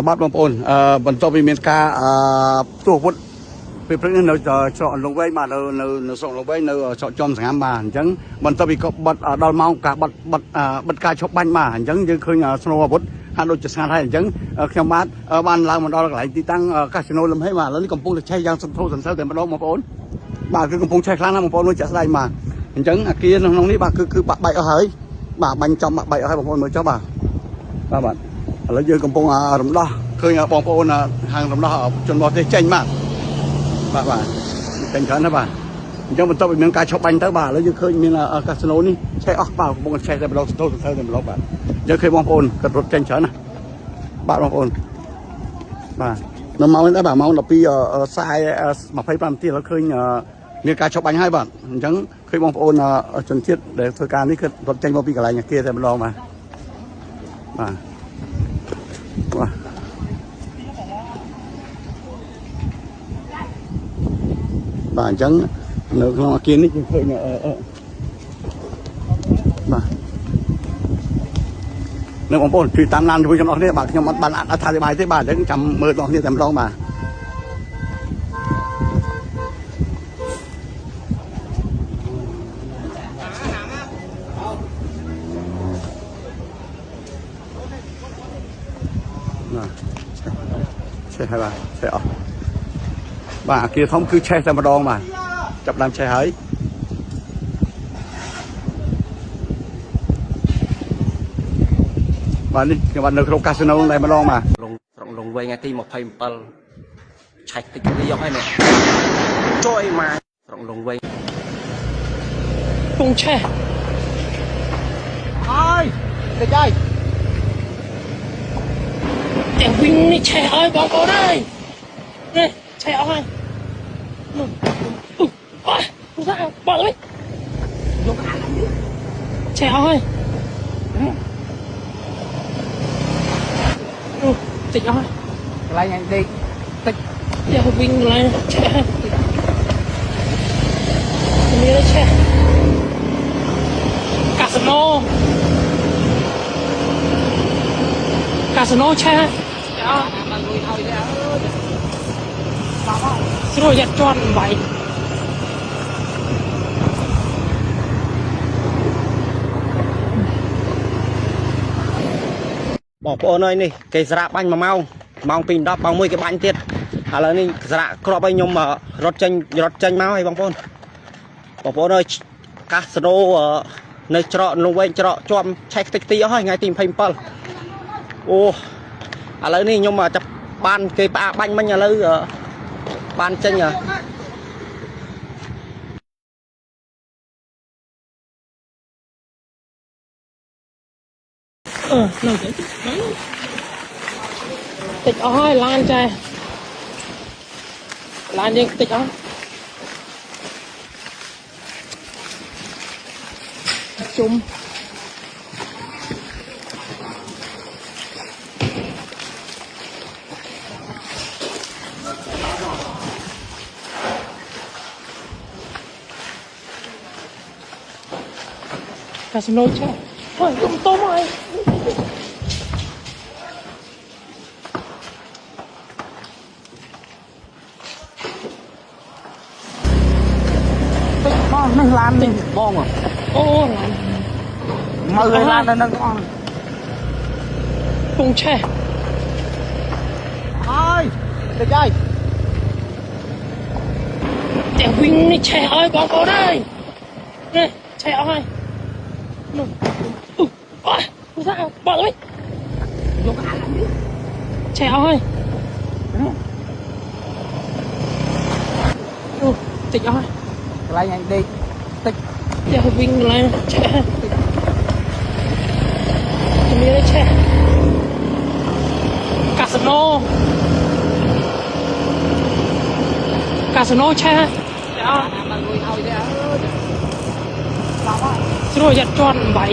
បាទបងប្អូនបន្ទាប់ពីមានការទូអាវុធពេលព្រឹកនេះនៅច្រកលងវែងបាទនៅស្រុកលងវែងនៅច្រកចំសង្ងាំបាទអញ្ចឹងបន្ទាប់ពីក៏បាត់ដល់ម៉ោងការបិទការឈប់បាញ់បាទអញ្ចឹងយើងឃើញស្នូអាវុធហាក់ដូចជាស្ងាត់ហើយអញ្ចឹងខ្ញុំបានឡើងមកដល់កន្លែងទីតាំងកាស៊ីណូលំហេបាទឥឡូវនេះកំពុងតែឆេះយ៉ាងសន្ធោសន្សើរតែម្ដងបងប្អូនបាទគឺកំពុងឆេះខ្លាំងណាស់បងប្អូនមើលចាក់ស្ដែងបាទអញ្ចឹងអាគារក្នុងនេះបាទគឺបាក់បែកអស់ហើយបាទបាញ់ចំបាក់បែកអស់ហើយបងប្អូនមើលចុះបាទឥឡូវយើងកំពុងរំដោះឃើញបងប្អូនហាងរំដោះជនបរទេសចេញបាទចេញច្រើនណាស់បាទអញ្ចឹងបន្ទាប់ពីមានការឈប់បាញ់ទៅបាទឥឡូវយើងឃើញមានកាស៊ីណូនេះឆេះអស់បាទកំពុងឆេះតែម្ដងសន្ធោសន្សើរតែម្ដងបាទយើងឃើញបងប្អូនគាត់រត់ចេញច្រើនណាស់បាទបងប្អូនបាទនៅម៉ោងនេះដែរបាទម៉ោង12:25នាទីឥឡូវឃើញមានការឈប់បាញ់ហើយបាទអញ្ចឹងឃើញបងប្អូនជនជាតិដែលធ្វើការនេះគឺរត់ចេញមកពីកន្លែងអាគារតែម្ដងបាទបាទអញ្ចឹងនៅក្នុងអាគារនេះយើងឃើញបាទនៅបងប្អូនជួយតាមដានជាមួយខ្ញុំអស់គ្នាបាទខ្ញុំអត់បានអត្ថាធិប្បាយទេបាទអញ្ចឹងចាំមើលបងប្អូនតែម្ដងបាទឆេះហើយបាទឆេះអស់បាទអាគារធំគឺឆេះតែម្ដងបាទចាប់ដើមឆេះហើយបាទនេះខ្ញុំបាននៅក្នុងកាស៊ីណូតែម្ដងបាទស្រុកលងវែងថ្ងៃទី27ឆេះតិចវាយកហើយនេះជួយមកស្រុកលងវែងពងឆេះហើយតិចហើយแต่วิ่งนี่แช่อ้อยบอกเขาได้เนี่ยแช่อ้อยคุณทราบบอกเลยแช่อ้อยติดอ้อยอะไรอย่างเด็กติดอย่าวิ่งอะไรแช่ตรงนี้เลยแช่คาสิโนแช่ស្រួលយ៉ាត់ជន់បៃបងប្អូនអើយនេះគេស្រាក់បាញ់1 ម៉ោងម៉ោង 2:10 ម៉ោង 1គេបាញ់ទៀតឥឡូវនេះស្រាក់គ្រាប់ឲ្យខ្ញុំរត់ចេញមកឲ្យបងប្អូនអើយកាស៊ីណូនៅច្រកលងវែងច្រកជាប់ឆេះតិចទីអស់ហើយថ្ងៃទី27អូឥឡូវនេះខ្ញុំចាប់បានគេផ្អាកបាញ់មិញឥឡូវបានចេញនៅតិចអស់ហើយឡានចាឡានយើងតិចអស់ជុំកាស៊ីណូឆេះអើយខ្ញុំតមកអីបងនេះឡាននេះបងអូឡានមើលឲ្យឡាននៅនឹងបងពងឆេះហើយតិចហើយតែវិញនេះឆេះឲ្យបងប្អូនអើយនេះឆេះអស់ហើយនោះអូយคุณทราบบอกเลยឆេះអស់ហើយតិចអស់ហើយកន្លែងយ៉ាងដេកតិចយ៉ាវិញកន្លែងឆេះជំនាញឆេះកាស៊ីណូឆេះអត់បានលុយឲ្យទេស្រួលយ៉ាត់ជន់បៃ